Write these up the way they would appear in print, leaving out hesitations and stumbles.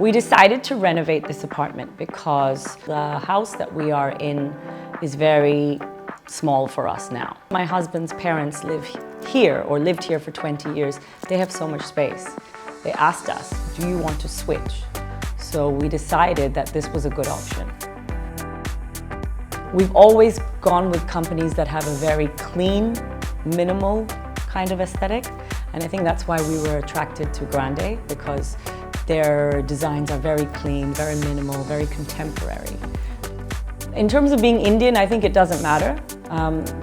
We decided to renovate this apartment because the house that we are in is very small for us now. My husband's parents live here or lived here for 20 years. They have so much space. They asked us, do you want to switch? So we decided that this was a good option. We've always gone with companies that have a very clean, minimal kind of aesthetic. And I think that's why we were attracted to Grande, because their designs are very clean, very minimal, very contemporary. In terms of being Indian, I think it doesn't matter.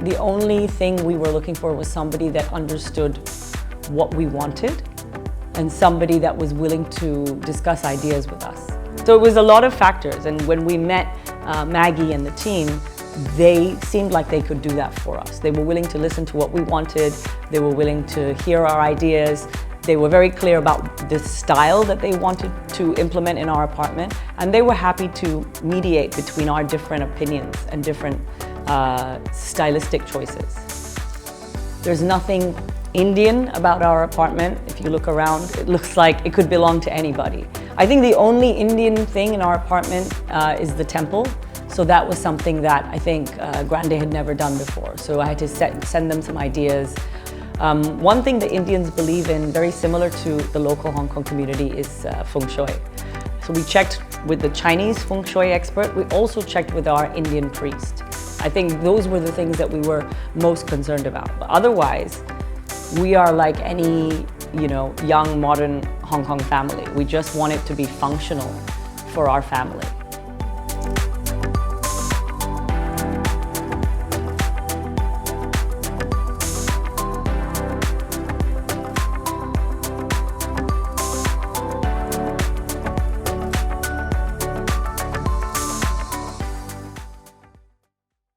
The only thing we were looking for was somebody that understood what we wanted and somebody that was willing to discuss ideas with us. So it was a lot of factors, and when we met Maggy and the team, they seemed like they could do that for us. They were willing to listen to what we wanted, they were willing to hear our ideas, they were very clear about the style that they wanted to implement in our apartment, and they were happy to mediate between our different opinions and different stylistic choices. There's nothing Indian about our apartment. If you look around, it looks like it could belong to anybody. I think the only Indian thing in our apartment is the temple. So that was something that I think Grande had never done before. So I had to send them some ideas. One thing the Indians believe in, very similar to the local Hong Kong community, is Feng Shui. So we checked with the Chinese Feng Shui expert. We also checked with our Indian priest. I think those were the things that we were most concerned about. But otherwise, we are like any, young modern Hong Kong family. We just want it to be functional for our family.